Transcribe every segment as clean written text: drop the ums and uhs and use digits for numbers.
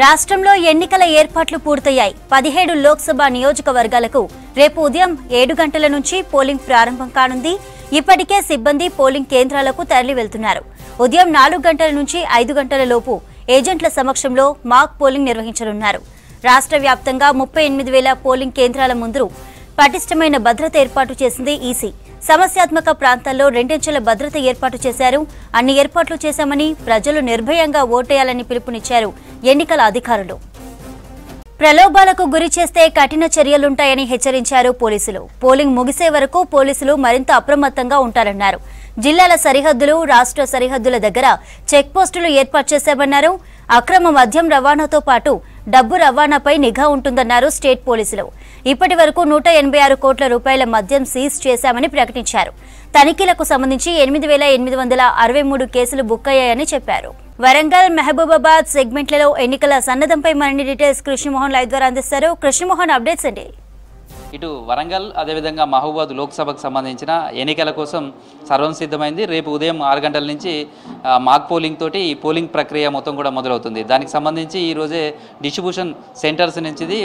రాష్ట్రంలో ఎన్నికల ఏర్పాట్లు పూర్తయ్యాయి. 17 లోక్సభ నియోజకవర్గాలకు రేపు ఉదయం 7 గంటల నుంచి పోలింగ్ ప్రారంభం కానుంది. ఇప్పటికే సిబ్బంది పోలింగ్ కేంద్రాలకు తరలి వెళ్తున్నారు. ఉదయం 4 గంటల నుంచి 5 గంటల లోపు ఏజెంట్ల సమక్షంలో మాక్ పోలింగ్ నిర్వహించనున్నారు. రాష్ట్ర వ్యాప్తంగా 38,000 పోలింగ్ కేంద్రాల ముందు పటిష్టమైన భద్రత ఏర్పాటు చేసింది ఈసీ. సమస్యాత్మక ప్రాంతాల్లో రెండంచెల భద్రత ఏర్పాటు చేశారు. అన్ని ఏర్పాట్లు చేశామని, ప్రజలు నిర్భయంగా ఓటేయాలని పిలుపునిచ్చారు ఎన్నికల అధికారులు. ప్రలోభాలకు గురి చేస్తే కఠిన చర్యలుంటాయని హెచ్చరించారు పోలీసులు. పోలింగ్ ముగిసే వరకు పోలీసులు మరింత అప్రమత్తంగా ఉంటారన్నారు. జిల్లాల సరిహద్దులు, రాష్ట్ర సరిహద్దుల దగ్గర చెక్ పోస్టులు ఏర్పాటు చేశామన్నారు. అక్రమ మద్యం రవాణాతో పాటు డబ్బు రవాణాపై నిఘా ఉంటుందన్నారు స్టేట్ పోలీసులు. ఇప్పటి వరకు 186 కోట్ల రూపాయల మద్యం సీజ్ చేశామని ప్రకటించారు. తనిఖీలకు సంబంధించి 8,863 కేసులు బుక్ అయ్యాయని చెప్పారు. వరంగల్, మహబూబాబాద్ సెగ్మెంట్లలో ఎన్నికల సన్నద్ధంపై మరిన్ని డీటెయిల్స్ కృష్ణమోహన్ లైవ్ ద్వారా అందిస్తారు. కృష్ణమోహన్, అప్డేట్స్ అండి. ఇటు వరంగల్ అదేవిధంగా మహబూబాద్ లోక్సభకు సంబంధించిన ఎన్నికల కోసం సర్వం సిద్ధమైంది. రేపు ఉదయం 6 గంటల నుంచి మాక్ పోలింగ్ తోటి ఈ పోలింగ్ ప్రక్రియ మొత్తం కూడా మొదలవుతుంది. దానికి సంబంధించి ఈరోజే డిస్ట్రిబ్యూషన్ సెంటర్స్ నుంచి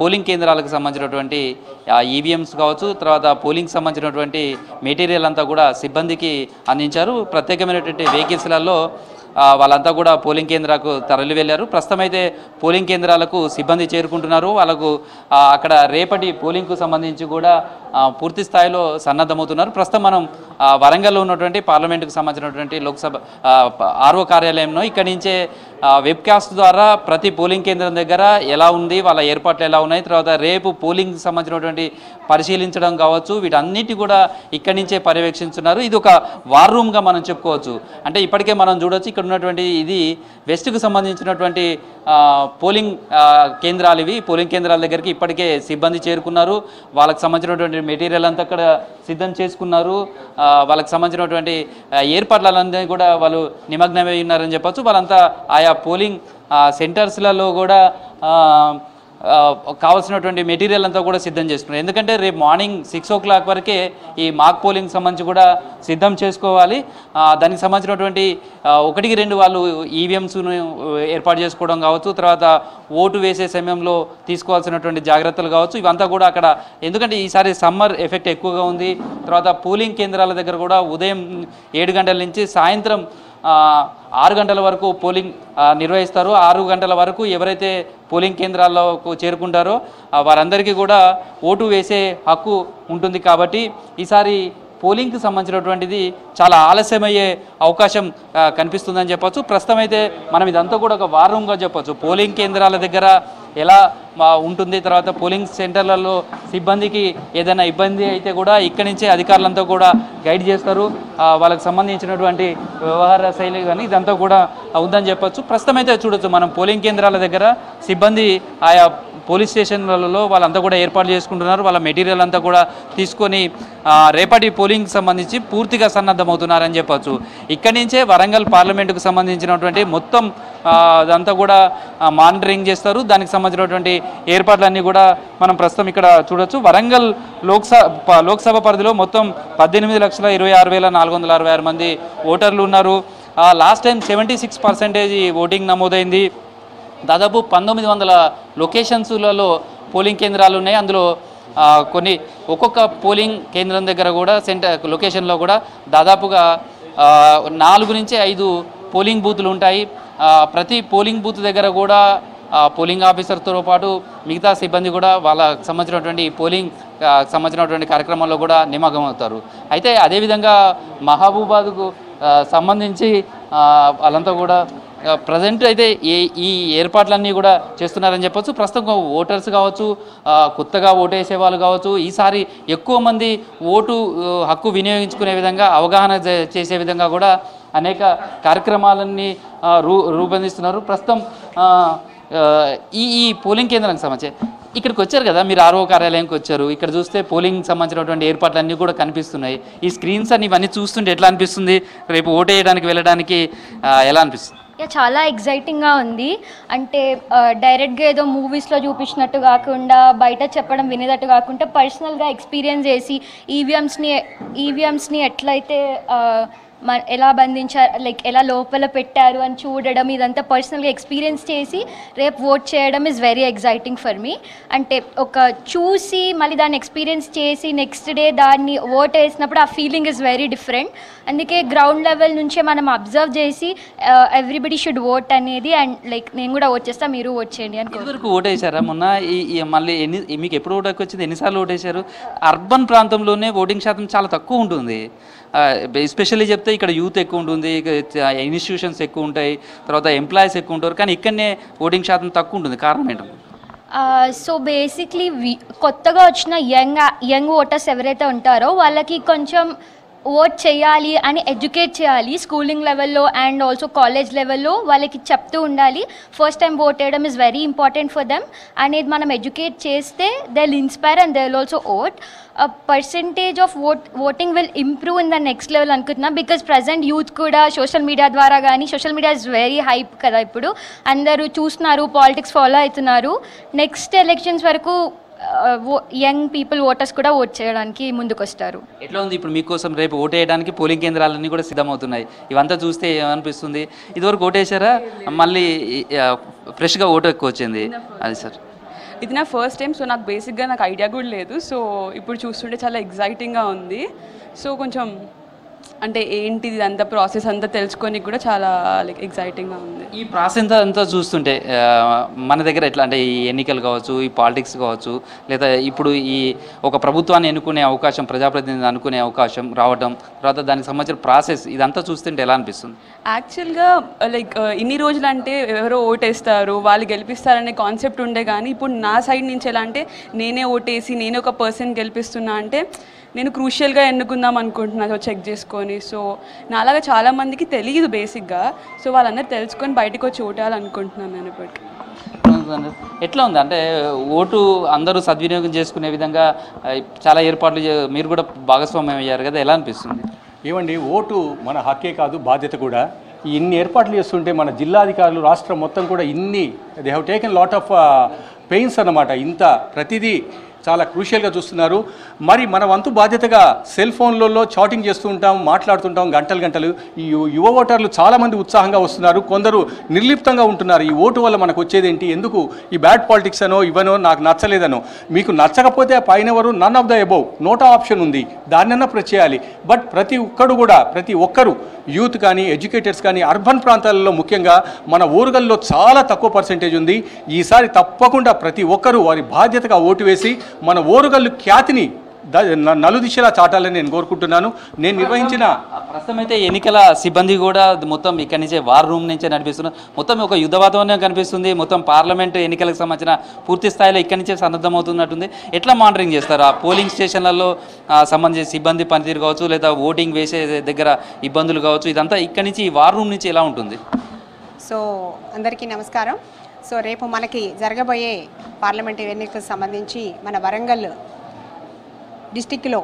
పోలింగ్ కేంద్రాలకు సంబంధించినటువంటి ఈవీఎంస్ కావచ్చు, తర్వాత పోలింగ్ సంబంధించినటువంటి మెటీరియల్ అంతా కూడా సిబ్బందికి అందించారు. ప్రత్యేకమైనటువంటి వెహికల్స్లలో వాళ్ళంతా కూడా పోలింగ్ కేంద్రాలకు తరలి వెళ్ళారు. ప్రస్తుతం అయితే పోలింగ్ కేంద్రాలకు సిబ్బంది చేరుకుంటున్నారు. వాళ్ళకు అక్కడ రేపటి పోలింగ్కు సంబంధించి కూడా పూర్తి స్థాయిలో సన్నద్ధమవుతున్నారు. ప్రస్తుతం మనం వరంగల్లో ఉన్నటువంటి పార్లమెంటుకు సంబంధించినటువంటి లోక్సభ ఆర్ఓ కార్యాలయంలో ఇక్కడి నుంచే వెబ్కాస్ట్ ద్వారా ప్రతి పోలింగ్ కేంద్రం దగ్గర ఎలా ఉంది, వాళ్ళ ఏర్పాట్లు ఎలా ఉన్నాయి, తర్వాత రేపు పోలింగ్ సంబంధించినటువంటి పరిశీలించడం కావచ్చు, వీటన్నిటి కూడా ఇక్కడి నుంచే పర్యవేక్షిస్తున్నారు. ఇది ఒక వార్ రూమ్గా మనం చెప్పుకోవచ్చు. అంటే ఇప్పటికే మనం చూడవచ్చు, ఇక్కడ ఉన్నటువంటి ఇది వెస్ట్కు సంబంధించినటువంటి పోలింగ్ కేంద్రాలు. ఇవి పోలింగ్ కేంద్రాల దగ్గరికి ఇప్పటికే సిబ్బంది చేరుకున్నారు. వాళ్ళకి సంబంధించినటువంటి మెటీరియల్ అంతా అక్కడ సిద్ధం చేసుకున్నారు. వాళ్ళకి సంబంధించినటువంటి ఏర్పాట్లన్నీ కూడా వాళ్ళు నిమగ్నమై ఉన్నారని చెప్పచ్చు. వాళ్ళంతా ఆయా పోలింగ్ సెంటర్స్లలో కూడా కావాల్సినటువంటి మెటీరియల్ అంతా కూడా సిద్ధం చేసుకున్నారు. ఎందుకంటే రేపు మార్నింగ్ 6 o'clock వరకే ఈ మాక్ పోలింగ్ సంబంధించి కూడా సిద్ధం చేసుకోవాలి. దానికి సంబంధించినటువంటి 1-2 వాళ్ళు ఈవీఎంస్ను ఏర్పాటు చేసుకోవడం కావచ్చు, తర్వాత ఓటు వేసే సమయంలో తీసుకోవాల్సినటువంటి జాగ్రత్తలు కావచ్చు, ఇవంతా కూడా అక్కడ. ఎందుకంటే ఈసారి సమ్మర్ ఎఫెక్ట్ ఎక్కువగా ఉంది. తర్వాత పోలింగ్ కేంద్రాల దగ్గర కూడా ఉదయం 7 గంటల నుంచి సాయంత్రం 6 గంటల వరకు పోలింగ్ నిర్వహిస్తారు. 6 గంటల వరకు ఎవరైతే పోలింగ్ కేంద్రాల్లోకి చేరుకుంటారో వారందరికీ కూడా ఓటు వేసే హక్కు ఉంటుంది. కాబట్టి ఈసారి పోలింగ్కి సంబంధించినటువంటిది చాలా ఆలస్యమయ్యే అవకాశం కనిపిస్తుందని చెప్పచ్చు. ప్రస్తుతం అయితే మనం ఇదంతా కూడా ఒక వార్ రూమ్గా చెప్పచ్చు. పోలింగ్ కేంద్రాల దగ్గర ఎలా ఉంటుంది, తర్వాత పోలింగ్ సెంటర్లలో సిబ్బందికి ఏదైనా ఇబ్బంది అయితే కూడా ఇక్కడి నుంచే అధికారులంతా కూడా గైడ్ చేస్తారు. వాళ్ళకి సంబంధించినటువంటి వ్యవహార శైలి కానీ ఇదంతా కూడా ఉందని చెప్పచ్చు. ప్రస్తుతం అయితే చూడొచ్చు మనం పోలింగ్ కేంద్రాల దగ్గర సిబ్బంది ఆయా పోలీస్ స్టేషన్లలో వాళ్ళంతా కూడా ఏర్పాటు చేసుకుంటున్నారు. వాళ్ళ మెటీరియల్ అంతా కూడా తీసుకొని రేపటి పోలింగ్ సంబంధించి పూర్తిగా సన్నద్ధమవుతున్నారని చెప్పచ్చు. ఇక్కడి నుంచే వరంగల్ పార్లమెంటుకు సంబంధించినటువంటి మొత్తం అదంతా కూడా మానిటరింగ్ చేస్తారు. దానికి సంబంధించినటువంటి ఏర్పాట్లన్నీ కూడా మనం ప్రస్తుతం ఇక్కడ చూడొచ్చు. వరంగల్ లోక్సభ పరిధిలో మొత్తం 18,26,466 మంది ఓటర్లు ఉన్నారు. లాస్ట్ టైం 76% ఓటింగ్ నమోదైంది. దాదాపు 1900 లొకేషన్స్లలో పోలింగ్ కేంద్రాలు ఉన్నాయి. అందులో కొన్ని ఒక్కొక్క పోలింగ్ కేంద్రం దగ్గర కూడా లొకేషన్లో కూడా దాదాపుగా 4 నుంచి 5 పోలింగ్ బూతులు ఉంటాయి. ప్రతి పోలింగ్ బూత్ దగ్గర కూడా పోలింగ్ ఆఫీసర్తో పాటు మిగతా సిబ్బంది కూడా వాళ్ళకి సంబంధించినటువంటి పోలింగ్ సంబంధించినటువంటి కార్యక్రమాల్లో కూడా నిమగ్నమవుతారు. అయితే అదేవిధంగా మహబూబాద్కు సంబంధించి వాళ్ళంతా కూడా ప్రజెంట్ అయితే ఈ ఏర్పాట్లన్నీ కూడా చేస్తున్నారని చెప్పొచ్చు. ప్రస్తుతం ఓటర్స్ కావచ్చు, కొత్తగా ఓటేసే వాళ్ళు కావచ్చు, ఈసారి ఎక్కువ మంది ఓటు హక్కు వినియోగించుకునే విధంగా అవగాహన చేసే విధంగా కూడా అనేక కార్యక్రమాలన్నీ రూపొందిస్తున్నారు. ప్రస్తుతం ఈ పోలింగ్ కేంద్రానికి సంబంధించి ఇక్కడికి వచ్చారు కదా, మీరు ఆర్ఓ కార్యాలయంకి వచ్చారు. ఇక్కడ చూస్తే పోలింగ్ సంబంధించినటువంటి ఏర్పాట్లన్నీ కూడా కనిపిస్తున్నాయి. ఈ స్క్రీన్స్ అన్ని ఇవన్నీ చూస్తుంటే ఎట్లా అనిపిస్తుంది? రేపు ఓటు వేయడానికి వెళ్ళడానికి ఎలా అనిపిస్తుంది? చాలా ఎగ్జైటింగ్గా ఉంది. అంటే డైరెక్ట్గా ఏదో మూవీస్లో చూపించినట్టు కాకుండా, బయట చెప్పడం వినేటట్టు కాకుండా పర్సనల్గా ఎక్స్పీరియన్స్ చేసి ఈవీఎంస్ని ఎట్లయితే ఎలా బంధించారు, లైక్ ఎలా లోపల పెట్టారు అని చూడడం, ఇదంతా పర్సనల్గా ఎక్స్పీరియన్స్ చేసి రేపు ఓట్ చేయడం is very exciting for me. అంటే ఒక చూసి మళ్ళీ దాన్ని ఎక్స్పీరియన్స్ చేసి నెక్స్ట్ డే దాన్ని ఓట్ వేసినప్పుడు ఆ ఫీలింగ్ ఈజ్ వెరీ డిఫరెంట్. అందుకే గ్రౌండ్ లెవెల్ నుంచే మనం అబ్జర్వ్ చేసి ఎవ్రీబడి షుడ్ ఓట్ అనేది, అండ్ లైక్ నేను కూడా ఓట్ చేస్తా, మీరు ఓట్ చేయండి అని. ఇదివరకు ఓటేశారా మొన్న? మళ్ళీ మీకు ఎప్పుడు ఓటు వచ్చింది, ఎన్నిసార్లు ఓటేశారు? అర్బన్ ప్రాంతంలోనే ఓటింగ్ శాతం చాలా తక్కువ ఉంటుంది. ఎస్పెషల్లీ చెప్తే ఇక్కడ యూత్ ఎక్కువ ఉంటుంది, ఇన్స్టిట్యూషన్స్ ఎక్కువ ఉంటాయి, తర్వాత ఎంప్లాయీస్ ఎక్కువ ఉంటారు, కానీ ఇక్కడనే ఓటింగ్ శాతం తక్కువ ఉంటుంది. కారణం ఏంటంటే సో బేసిక్లీ కొత్తగా వచ్చిన యంగ్ ఓటర్స్ ఎవరైతే ఉంటారో వాళ్ళకి కొంచెం ఓట్ చేయాలి అని ఎడ్యుకేట్ చేయాలి స్కూలింగ్ లెవెల్లో అండ్ ఆల్సో కాలేజ్ లెవెల్లో వాళ్ళకి చెప్తూ ఉండాలి. ఫస్ట్ టైం ఓట్ వేయడం is very important for them అనేది మనం ఎడ్యుకేట్ చేస్తే they will inspire and they will also vote. Percentage of voting will improve in the next level అనుకుంటున్నా, బికాజ్ ప్రజెంట్ యూత్ కూడా సోషల్ మీడియా ద్వారా కానీ, social media is very hype కదా, ఇప్పుడు అందరూ చూస్తున్నారు, పాలిటిక్స్ ఫాలో అవుతున్నారు. నెక్స్ట్ ఎలక్షన్స్ వరకు యంగ్ పీపుల్ ఓటర్స్ కూడా ఓట్ చేయడానికి ముందుకు వస్తారు. ఎట్లా ఉంది ఇప్పుడు మీకోసం రేపు ఓటు వేయడానికి పోలింగ్ కేంద్రాలన్నీ కూడా సిద్ధమవుతున్నాయి? ఇవంతా చూస్తే ఏమనిపిస్తుంది? ఇదివరకు ఓటేశారా, మళ్ళీ ఫ్రెష్గా ఓటు ఎక్కువ వచ్చింది అది సార్? ఇది నా ఫస్ట్ టైం, సో నాకు బేసిక్గా నాకు ఐడియా కూడా లేదు. సో ఇప్పుడు చూస్తుంటే చాలా ఎగ్జైటింగ్గా ఉంది. సో కొంచెం అంటే ఏంటిది అంతా ప్రాసెస్ అంతా తెలుసుకొని కూడా చాలా లైక్ ఎగ్జైటింగ్గా ఉంది. ఈ ప్రాసెస్ అంతా చూస్తుంటే మన దగ్గర ఎట్లా అంటే ఈ ఎన్నికలు కావచ్చు, ఈ పాలిటిక్స్ కావచ్చు, లేదా ఇప్పుడు ఈ ఒక ప్రభుత్వాన్ని ఎన్నుకునే అవకాశం, ప్రజాప్రతినిధిని అనుకునే అవకాశం రావడం, తర్వాత దానికి సంబంధించిన ప్రాసెస్ ఇదంతా చూస్తుంటే ఎలా అనిపిస్తుంది? యాక్చువల్గా లైక్ ఇన్ని రోజులు అంటే ఎవరో ఓటేస్తారు, వాళ్ళు గెలిపిస్తారనే కాన్సెప్ట్ ఉండే, కానీ ఇప్పుడు నా సైడ్ నుంచి ఎలా అంటే నేనే ఓటేసి నేనే ఒక పర్సన్ గెలిపిస్తున్నా అంటే నేను క్రూషియల్గా ఎన్నుకుందాం అనుకుంటున్నా చెక్ చేసుకొని. సో నాలాగా చాలామందికి తెలియదు బేసిక్గా, సో వాళ్ళందరూ తెలుసుకొని బయటకు వచ్చి ఓటేయాలనుకుంటున్నాను నేను ఇప్పటికి. ఎట్లా ఉంది అంటే ఓటు అందరూ సద్వినియోగం చేసుకునే విధంగా చాలా ఏర్పాట్లు మీరు కూడా భాగస్వామ్యం అయ్యారు కదా, ఎలా అనిపిస్తుంది? ఏమండి, ఓటు మన హక్కే కాదు, బాధ్యత కూడా. ఇన్ని ఏర్పాట్లు చేస్తుంటే మన జిల్లాధికారులు రాష్ట్రం మొత్తం కూడా they have taken lot of pains అన్నమాట. ఇంత ప్రతిదీ చాలా క్రూషియల్గా చూస్తున్నారు. మరి మన వంతు బాధ్యతగా సెల్ ఫోన్లలో చాటింగ్ చేస్తూ ఉంటాం, మాట్లాడుతుంటాం గంటలు. ఈ యువ ఓటర్లు చాలామంది ఉత్సాహంగా వస్తున్నారు, కొందరు నిర్లిప్తంగా ఉంటున్నారు. ఈ ఓటు వల్ల మనకు వచ్చేదేంటి, ఎందుకు ఈ బ్యాడ్ పాలిటిక్స్ అనో ఇవనో నాకు నచ్చలేదనో. మీకు నచ్చకపోతే పైనవరు none of the above NOTA option ఉంది, దాన్నన్నా ప్రెస్ చేయాలి. బట్ ప్రతి ఒక్కరు యూత్ కానీ, ఎడ్యుకేటర్స్ కానీ, అర్బన్ ప్రాంతాలలో ముఖ్యంగా మన ఊరుగల్లో చాలా తక్కువ పర్సెంటేజ్ ఉంది. ఈసారి తప్పకుండా ప్రతి ఒక్కరూ వారి బాధ్యతగా ఓటు వేసి మన ఓరుగల్లు ఖ్యాతిని నలుదిశలా చాటాలని నేను కోరుకుంటున్నాను. నేను నిర్వహించిన ప్రస్తుతం అయితే ఎన్నికల సిబ్బంది కూడా మొత్తం ఇక్కడి నుంచే వార్ రూమ్ నుంచే నడిపిస్తున్నారు. మొత్తం ఒక యుద్ధ వాతావరణం కనిపిస్తుంది. మొత్తం పార్లమెంటు ఎన్నికలకు సంబంధించిన పూర్తి స్థాయిలో ఇక్కడి నుంచే సన్నద్ధమవుతున్నట్టుంది. ఎట్లా మానిటరింగ్ చేస్తారు ఆ పోలింగ్ స్టేషన్లలో సంబంధించిన సిబ్బంది పనితీరు కావచ్చు, లేదా ఓటింగ్ వేసే దగ్గర ఇబ్బందులు కావచ్చు, ఇదంతా ఇక్కడి నుంచి ఈ వార్ రూమ్ నుంచి ఎలా ఉంటుంది? సో అందరికీ నమస్కారం. సో రేపు మనకి జరగబోయే పార్లమెంటు ఎన్నికలకు సంబంధించి మన వరంగల్ డిస్టిక్లో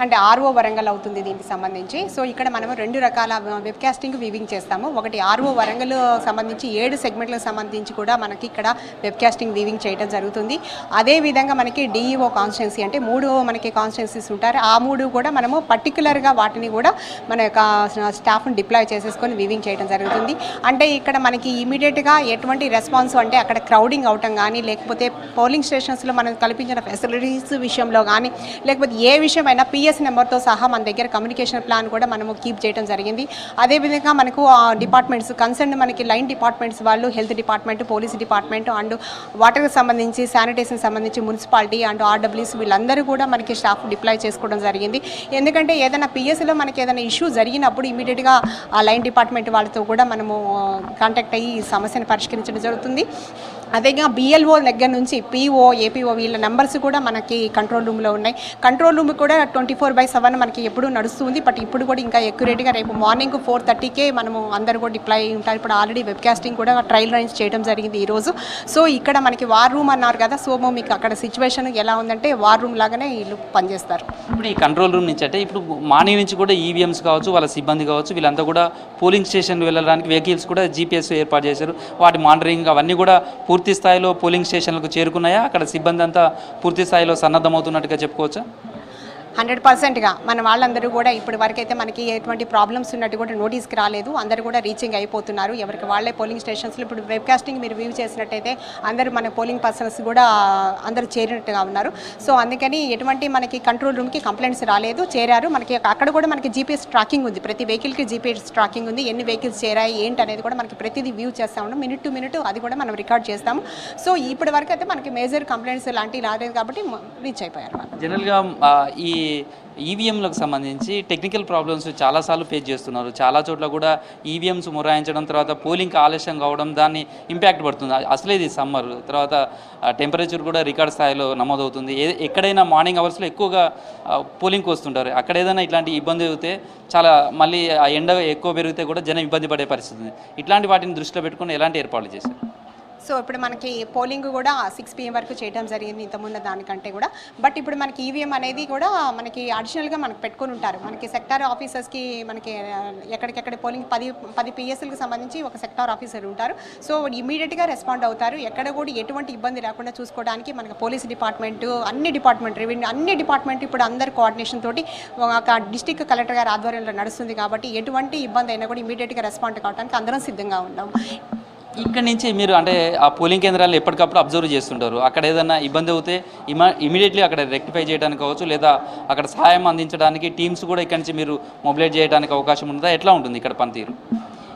అంటే ఆర్ఓ వరంగల్ అవుతుంది దీనికి సంబంధించి. సో ఇక్కడ మనము 2 రకాల వెబ్కాస్టింగ్ వీవింగ్ చేస్తాము. ఒకటి ఆర్ఓ వరంగల్ సంబంధించి 7 సెగ్మెంట్లకు సంబంధించి కూడా మనకి ఇక్కడ వెబ్కాస్టింగ్ వీవింగ్ చేయడం జరుగుతుంది. అదేవిధంగా మనకి డిఈఓ కాన్స్టిట్యున్సీ అంటే 3 మనకి కాన్స్టిట్యున్సీస్ ఉంటారు. ఆ 3 కూడా మనము పర్టికులర్గా వాటిని కూడా మన యొక్క స్టాఫ్ని డిప్లాయ్ చేసేసుకొని వీవింగ్ చేయడం జరుగుతుంది. అంటే ఇక్కడ మనకి ఇమీడియట్గా ఎటువంటి రెస్పాన్స్ అంటే అక్కడ క్రౌడింగ్ అవటం కానీ, లేకపోతే పోలింగ్ స్టేషన్స్లో మనం కల్పించిన ఫెసిలిటీస్ విషయంలో కానీ, లేకపోతే ఏ విషయమైనా పిఎస్ నెంబర్తో సహా మన దగ్గర కమ్యూనికేషన్ ప్లాన్ కూడా మనము కీప్ చేయడం జరిగింది. అదేవిధంగా మనకు డిపార్ట్మెంట్స్ కన్సర్న్ మనకి లైన్ డిపార్ట్మెంట్స్ వాళ్ళు, health department, police department and వాటర్కి సంబంధించి, శానిటేషన్ సంబంధించి మున్సిపాలిటీ అండ్ ఆర్డబ్ల్యూస్ వీళ్ళందరూ కూడా మనకి స్టాఫ్ డిప్లాయ్ చేసుకోవడం జరిగింది. ఎందుకంటే ఏదైనా పిఎస్లో మనకి ఏదైనా ఇష్యూ జరిగినప్పుడు ఇమీడియట్గా ఆ లైన్ డిపార్ట్మెంట్ వాళ్ళతో కూడా మనము కాంటాక్ట్ అయ్యి ఈ సమస్యను పరిష్కరించడం జరుగుతుంది. అదేగా బిఎల్ఓ దగ్గర నుంచి పిఓ, ఏపీఓ వీళ్ళ నెంబర్స్ కూడా మనకి కంట్రోల్ రూమ్లో ఉన్నాయి. కంట్రోల్ రూమ్ కూడా 24/7 మనకి ఎప్పుడు నడుస్తుంది. బట్ ఇప్పుడు కూడా ఇంకా ఎక్యురేట్గా రేపు మార్నింగ్ 4:30కే మనము అందరూ కూడా డిప్లాయ్ ఉంటారు. ఇప్పుడు ఆల్రెడీ వెబ్కాస్టింగ్ కూడా ట్రయల్ రన్స్ చేయడం జరిగింది ఈరోజు. సో ఇక్కడ మనకి వార్ రూమ్ అన్నారు కదా, సో మీకు అక్కడ సిచ్యువేషన్ ఎలా ఉందంటే వార్ రూమ్ లాగానే వీళ్ళు పనిచేస్తారు. ఇప్పుడు ఈ కంట్రోల్ రూమ్ నుంచి అంటే ఇప్పుడు మార్నింగ్ నుంచి కూడా ఈవీఎంస్ కావచ్చు, వాళ్ళ సిబ్బంది కావచ్చు, వీళ్ళంతా కూడా పోలింగ్ స్టేషన్ వెళ్ళడానికి వెహికల్స్ కూడా జీపీఎస్ ఏర్పాటు చేశారు. వాటి మానిటరింగ్ అవన్నీ కూడా పూర్తి స్థాయిలో పోలింగ్ స్టేషన్లకు చేరుకున్నాయా? అక్కడ సిబ్బంది అంతా పూర్తి స్థాయిలో సన్నద్ధమవుతున్నట్టుగా చెప్పుకోవచ్చా? 100%గా మన వాళ్ళందరూ కూడా ఇప్పటి వరకైతే మనకి ఎటువంటి ప్రాబ్లమ్స్ ఉన్నట్టు కూడా నోటీస్కి రాలేదు. అందరూ కూడా రీచింగ్ అయిపోతున్నారు. ఎవరికి వాళ్ళే పోలింగ్ స్టేషన్స్లో ఇప్పుడు వెబ్కాస్టింగ్ మీరు వ్యూ చేసినట్టయితే అందరూ మన పోలింగ్ పర్సన్స్ కూడా అందరూ చేరినట్టుగా ఉన్నారు. సో అందుకని ఎటువంటి మనకి కంట్రోల్ రూమ్కి కంప్లైంట్స్ రాలేదు, చేరారు. మనకి అక్కడ కూడా మనకి జీపీఎస్ ట్రాకింగ్ ఉంది, ప్రతి వెహికల్కి జీపీఎస్ ట్రాకింగ్ ఉంది. ఎన్ని వెహికల్స్ చేరాయి ఏంటి అనేది కూడా మనకి ప్రతిదీ వ్యూ చేస్తూ ఉన్నాం, మినిట్ టు మినిట్ అది కూడా మనం రికార్డ్ చేస్తాము. సో ఇప్పటి వరకు అయితే మనకి మేజర్ కంప్లైంట్స్ లాంటివి రాలేదు కాబట్టి రీచ్ అయిపోయారు. జనరల్గా ఈ ఈవీఎంలకు సంబంధించి టెక్నికల్ ప్రాబ్లమ్స్ చాలాసార్లు ఫేస్ చేస్తున్నారు. చాలా చోట్ల కూడా ఈవీఎంస్ మొరాయించడం, తర్వాత పోలింగ్కి ఆలస్యం కావడం, దాన్ని ఇంపాక్ట్ పడుతుంది. అసలే ఇది సమ్మర్, తర్వాత టెంపరేచర్ కూడా రికార్డ్ స్థాయిలో నమోదవుతుంది. ఎక్కడైనా మార్నింగ్ అవర్స్లో ఎక్కువగా పోలింగ్కి వస్తుంటారు. అక్కడ ఏదైనా ఇట్లాంటి ఇబ్బంది అయితే చాలా మళ్ళీ ఆ ఎండ ఎక్కువ పెరిగితే కూడా జనం ఇబ్బంది పడే పరిస్థితి ఉంది. ఇట్లాంటి వాటిని దృష్టిలో పెట్టుకుని ఎలాంటి ఏర్పాట్లు చేశారు? సో ఇప్పుడు మనకి పోలింగ్ కూడా 6 PM వరకు చేయడం జరిగింది ఇంతకుముందు దానికంటే కూడా. బట్ ఇప్పుడు మనకి ఈవీఎం అనేది కూడా మనకి అడిషనల్గా మనకు పెట్టుకొని ఉంటారు. మనకి సెక్టార్ ఆఫీసర్స్కి మనకి ఎక్కడికెక్కడ పోలింగ్ 10 PSలకు సంబంధించి ఒక సెక్టార్ ఆఫీసర్ ఉంటారు. సో ఇమీడియట్గా రెస్పాండ్ అవుతారు. ఎక్కడ కూడా ఎటువంటి ఇబ్బంది రాకుండా చూసుకోవడానికి మనకి పోలీస్ డిపార్ట్మెంటు, అన్ని డిపార్ట్మెంట్, రెవెన్యూ అన్ని డిపార్ట్మెంట్ ఇప్పుడు అందరి కోఆర్డినేషన్ తోటి ఒక డిస్ట్రిక్ట్ కలెక్టర్ గారి ఆధ్వర్యంలో నడుస్తుంది. కాబట్టి ఎటువంటి ఇబ్బంది అయినా కూడా ఇమీడియట్గా రెస్పాండ్ కావడానికి అందరం సిద్ధంగా ఉన్నాం. ఇక్కడి నుంచి మీరు అంటే ఆ పోలింగ్ కేంద్రాలను ఎప్పటికప్పుడు అబ్జర్వ్ చేస్తుంటారు. అక్కడ ఏదైనా ఇబ్బంది అవుతే ఇమీడియట్లీ అక్కడ రెక్టిఫై చేయడానికి కావచ్చు, లేదా అక్కడ సహాయం అందించడానికి టీమ్స్ కూడా ఇక్కడి నుంచి మీరు మొబిలైజ్ చేయడానికి అవకాశం ఉంటుందా? ఎట్లా ఉంటుంది ఇక్కడ పనితీరు?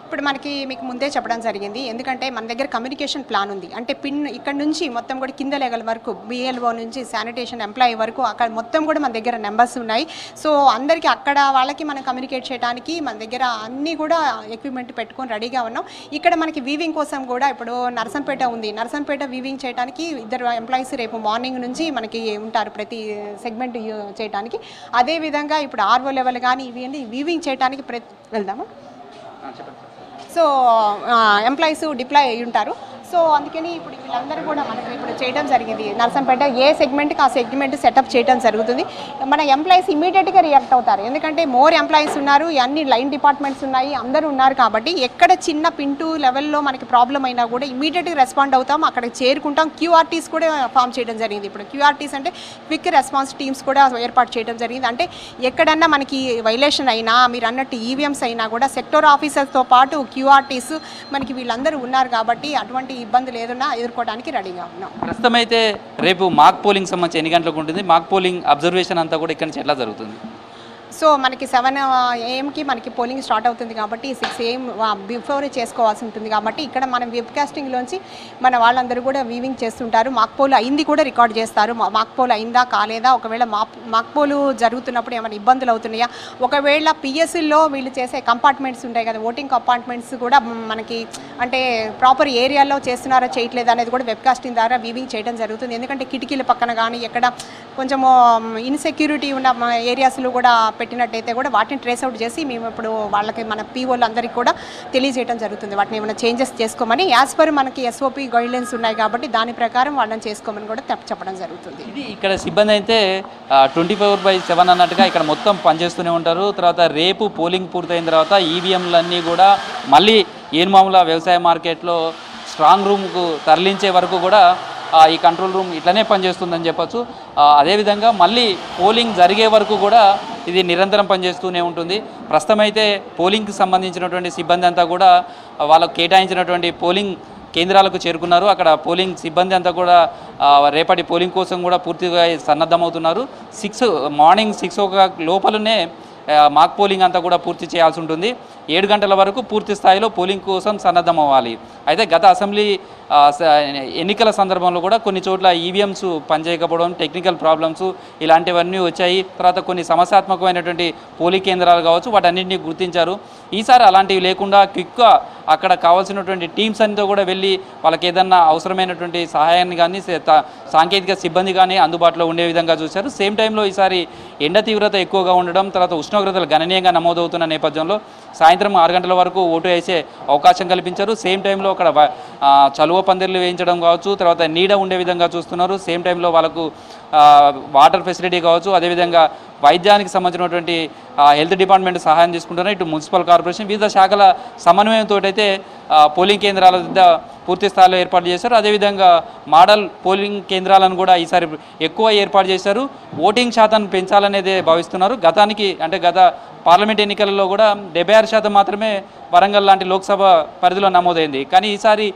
ఇప్పుడు మీకు ముందే చెప్పడం జరిగింది, ఎందుకంటే మన దగ్గర కమ్యూనికేషన్ ప్లాన్ ఉంది. అంటే ఇక్కడ నుంచి మొత్తం కూడా కింద లెవెల్ వరకు BLO నుంచి శానిటేషన్ ఎంప్లాయీ వరకు అక్కడ మొత్తం కూడా మన దగ్గర నెంబర్స్ ఉన్నాయి. సో అందరికీ అక్కడ వాళ్ళకి మనం కమ్యూనికేట్ చేయడానికి మన దగ్గర అన్నీ కూడా ఎక్విప్మెంట్ పెట్టుకొని రెడీగా ఉన్నాం. ఇక్కడ మనకి వీవింగ్ కోసం కూడా ఇప్పుడు నర్సంపేట ఉంది. నర్సంపేట వీవింగ్ చేయడానికి 2 ఎంప్లాయీస్ రేపు మార్నింగ్ నుంచి మనకి ఉంటారు ప్రతి సెగ్మెంట్ చేయడానికి. అదేవిధంగా ఇప్పుడు RO లెవెల్ కానీ ఇవి వీవింగ్ చేయడానికి వెళ్దామా? సో ఎంప్లాయీస్ డిప్లాయ్ అయ్యి ఉంటారు. సో అందుకని ఇప్పుడు వీళ్ళందరూ కూడా మనకి ఇప్పుడు చేయడం జరిగింది. నర్సంపేట ఏ సెగ్మెంట్కి ఆ సెగ్మెంట్ సెటప్ చేయడం జరుగుతుంది. మన ఎంప్లాయీస్ ఇమీడియట్గా రియాక్ట్ అవుతారు, ఎందుకంటే మోర్ ఎంప్లాయీస్ ఉన్నారు, అన్ని లైన్ డిపార్ట్మెంట్స్ ఉన్నాయి, అందరూ ఉన్నారు. కాబట్టి ఎక్కడ చిన్న పింటూ లెవెల్లో మనకి ప్రాబ్లం అయినా కూడా ఇమీడియట్గా రెస్పాండ్ అవుతాం, అక్కడికి చేరుకుంటాం. QRTs కూడా ఫామ్ చేయడం జరిగింది. ఇప్పుడు QRTs అంటే క్విక్ రెస్పాన్స్ టీమ్స్ కూడా ఏర్పాటు చేయడం జరిగింది. అంటే ఎక్కడన్నా మనకి వైలేషన్ అయినా, మీరు అన్నట్టు ఈవీఎంస్ అయినా కూడా సెక్టర్ ఆఫీసర్స్తో పాటు QRTs మనకి వీళ్ళందరూ ఉన్నారు. కాబట్టి అటువంటి ఇబ్బందులు ఏదైనా ఎదుర్కోవడానికి రెడీగా ఉన్నాం. ప్రస్తుతం అయితే రేపు మాక్ పోలింగ్ సంబంధించి ఎన్ని గంటలకు ఉంటుంది? మాక్ పోలింగ్ అబ్జర్వేషన్ అంతా కూడా ఇక్కడ నుంచి ఎట్లా జరుగుతుంది? సో మనకి 7 AM మనకి పోలింగ్ స్టార్ట్ అవుతుంది కాబట్టి 6 AM బిఫోరే చేసుకోవాల్సి ఉంటుంది. కాబట్టి ఇక్కడ మనం వెబ్కాస్టింగ్లోంచి మన వాళ్ళందరూ కూడా వీవింగ్ చేస్తుంటారు. మాక్ పోల్ అయింది కూడా రికార్డ్ చేస్తారు. మాక్ పోల్ అయిందా కాలేదా, ఒకవేళ మాక్ పోలు జరుగుతున్నప్పుడు ఏమైనా ఇబ్బందులు అవుతున్నాయా, ఒకవేళ PSలో వీళ్ళు చేసే కంపార్ట్మెంట్స్ ఉంటాయి కదా, ఓటింగ్ కంపార్ట్మెంట్స్ కూడా మనకి అంటే ప్రాపర్ ఏరియాలో చేస్తున్నారా చేయట్లేదా అనేది కూడా వెబ్కాస్టింగ్ ద్వారా వీవింగ్ చేయడం జరుగుతుంది. ఎందుకంటే కిటికీల పక్కన కానీ ఎక్కడ కొంచెము ఇన్సెక్యూరిటీ ఉన్న ఏరియాస్లో కూడా పెట్టినట్టయితే కూడా వాటిని ట్రేస్ అవుట్ చేసి మేము ఇప్పుడు వాళ్ళకి మన POలు అందరికీ కూడా తెలియజేయడం జరుగుతుంది. వాటిని ఏమైనా చేంజెస్ చేసుకోమని యాజ్ పర్ మనకి SOP గైడ్లైన్స్ ఉన్నాయి కాబట్టి దాని ప్రకారం వాళ్ళని చేసుకోమని కూడా చెప్పడం జరుగుతుంది. ఇది ఇక్కడ సిబ్బంది అయితే 24/7 అన్నట్టుగా ఇక్కడ మొత్తం పనిచేస్తూనే ఉంటారు. తర్వాత రేపు పోలింగ్ పూర్తయిన తర్వాత ఈవీఎంలన్నీ కూడా మళ్ళీ ఏనుమాముల వ్యవసాయ మార్కెట్లో స్ట్రాంగ్ రూమ్కు తరలించే వరకు కూడా ఈ కంట్రోల్ రూమ్ ఇట్లనే పనిచేస్తుందని చెప్పచ్చు. అదేవిధంగా మళ్ళీ పోలింగ్ జరిగే వరకు కూడా ఇది నిరంతరం పనిచేస్తూనే ఉంటుంది. ప్రస్తుతం అయితే పోలింగ్కి సంబంధించినటువంటి సిబ్బంది అంతా కూడా వాళ్ళకు కేటాయించినటువంటి పోలింగ్ కేంద్రాలకు చేరుకున్నారు. అక్కడ పోలింగ్ సిబ్బంది అంతా కూడా రేపటి పోలింగ్ కోసం కూడా పూర్తిగా సన్నద్ధమవుతున్నారు. మార్నింగ్ 6 o'clock లోపలనే మాక్ పోలింగ్ అంతా కూడా పూర్తి చేయాల్సి ఉంటుంది. 7 గంటల వరకు పూర్తి స్థాయిలో పోలింగ్ కోసం సన్నద్ధం అవ్వాలి. అయితే గత అసెంబ్లీ ఎన్నికల సందర్భంలో కూడా కొన్ని చోట్ల ఈవీఎంస్ పనిచేయకపోవడం, టెక్నికల్ ప్రాబ్లమ్స్ ఇలాంటివన్నీ వచ్చాయి. తర్వాత కొన్ని సమస్యాత్మకమైనటువంటి పోలింగ్ కేంద్రాలు కావచ్చు, వాటన్నింటినీ గుర్తించారు. ఈసారి అలాంటివి లేకుండా క్విక్గా అక్కడ కావాల్సినటువంటి టీమ్స్ అంతా కూడా వెళ్ళి వాళ్ళకి ఏదన్నా అవసరమైనటువంటి సహాయాన్ని కానీ సాంకేతిక సిబ్బంది కానీ అందుబాటులో ఉండే విధంగా చూశారు. సేమ్ టైంలో ఈసారి ఎండ తీవ్రత ఎక్కువగా ఉండడం, తర్వాత ఉష్ణోగ్రతలు గణనీయంగా నమోదవుతున్న నేపథ్యంలో సాయంత్రం సాయంత్రం 6 గంటల వరకు ఓటు వేసే అవకాశం కల్పించారు. సేమ్ టైంలో అక్కడ చలువ పందిర్లు వేయించడం కావచ్చు, తర్వాత నీడ ఉండే విధంగా చూస్తున్నారు. సేమ్ టైంలో వాళ్ళకు వాటర్ ఫెసిలిటీ కావచ్చు, అదేవిధంగా వైద్యానికి సంబంధించినటువంటి హెల్త్ డిపార్ట్మెంట్ సహాయం తీసుకుంటున్నారు. ఇటు మున్సిపల్ కార్పొరేషన్ వివిధ శాఖల సమన్వయంతో అయితే పోలింగ్ కేంద్రాల వద్ద పూర్తి స్థాయిలో ఏర్పాటు చేశారు. అదేవిధంగా మోడల్ పోలింగ్ కేంద్రాలను కూడా ఈసారి ఎక్కువ ఏర్పాటు చేశారు. ఓటింగ్ శాతాన్ని పెంచాలనేదే భావిస్తున్నారు. గత పార్లమెంట్ ఎన్నికలలో కూడా 76% మాత్రమే వరంగల్ లాంటి లోక్సభ పరిధిలో నమోదైంది. కానీ ఈసారి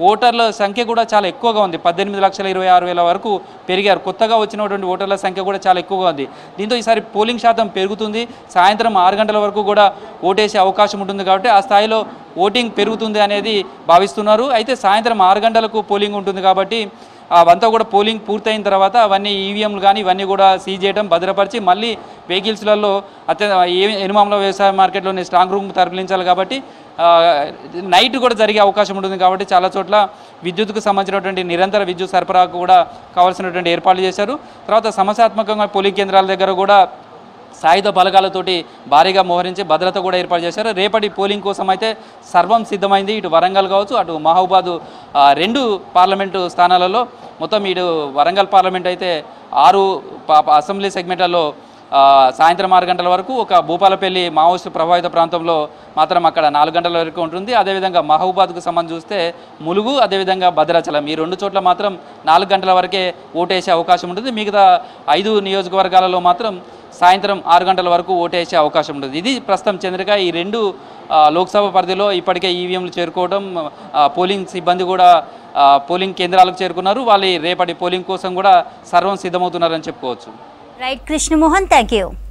ఓటర్ల సంఖ్య కూడా చాలా ఎక్కువగా ఉంది. 18,26,000 వరకు పెరిగారు. కొత్తగా వచ్చినటువంటి ఓటర్ల సంఖ్య కూడా చాలా ఎక్కువగా ఉంది. దీంతో ఈసారి పోలింగ్ శాతం పెరుగుతుంది. సాయంత్రం 6 గంటల వరకు కూడా ఓటేసే అవకాశం ఉంటుంది కాబట్టి ఆ స్థాయిలో ఓటింగ్ పెరుగుతుంది అనేది భావిస్తున్నారు. అయితే సాయంత్రం 6 గంటలకు పోలింగ్ ఉంటుంది కాబట్టి అవంతా కూడా పోలింగ్ పూర్తయిన తర్వాత అవన్నీ ఈవీఎంలు కానీ ఇవన్నీ కూడా సీజ్ చేయడం, భద్రపరిచి మళ్ళీ వెహికల్స్లలో ఎనుమామల వ్యవసాయ మార్కెట్లోని స్ట్రాంగ్ రూమ్ తరలించాలి కాబట్టి నైట్ కూడా జరిగే అవకాశం ఉంటుంది. కాబట్టి చాలా చోట్ల విద్యుత్కు సంబంధించినటువంటి నిరంతర విద్యుత్ సరఫరాకు కూడా కావాల్సినటువంటి ఏర్పాట్లు చేశారు. తర్వాత సమస్యాత్మకంగా పోలింగ్ కేంద్రాల దగ్గర కూడా సాయుధ బలగాలతోటి భారీగా మోహరించి భద్రత కూడా ఏర్పాటు చేశారు. రేపటి పోలింగ్ కోసం అయితే సర్వం సిద్ధమైంది. ఇటు వరంగల్ కావచ్చు, అటు మహబూబాద్ 2 పార్లమెంటు స్థానాలలో మొత్తం ఇటు వరంగల్ పార్లమెంట్ అయితే 6 అసెంబ్లీ సెగ్మెంట్లలో సాయంత్రం 6 గంటల వరకు, ఒక భూపాలపల్లి మావోయిస్టు ప్రభావిత ప్రాంతంలో మాత్రం అక్కడ 4 గంటల వరకు ఉంటుంది. అదేవిధంగా మహబూబాద్కు సంబంధించి చూస్తే ములుగు, అదేవిధంగా భద్రాచలం ఈ 2 చోట్ల మాత్రం 4 గంటల వరకే ఓటేసే అవకాశం ఉంటుంది. మిగతా 5 నియోజకవర్గాలలో మాత్రం సాయంత్రం 6 గంటల వరకు ఓటేసే అవకాశం ఉంటుంది. ఇది ప్రస్తుతం చంద్రిక ఈ 2 లోక్సభ పరిధిలో ఇప్పటికే ఈవీఎంలు చేరుకోవడం, పోలింగ్ సిబ్బంది కూడా పోలింగ్ కేంద్రాలకు చేరుకున్నారు. వాళ్ళు రేపటి పోలింగ్ కోసం కూడా సర్వం సిద్ధమవుతున్నారని చెప్పుకోవచ్చు. Right Krishnamohan, thank you.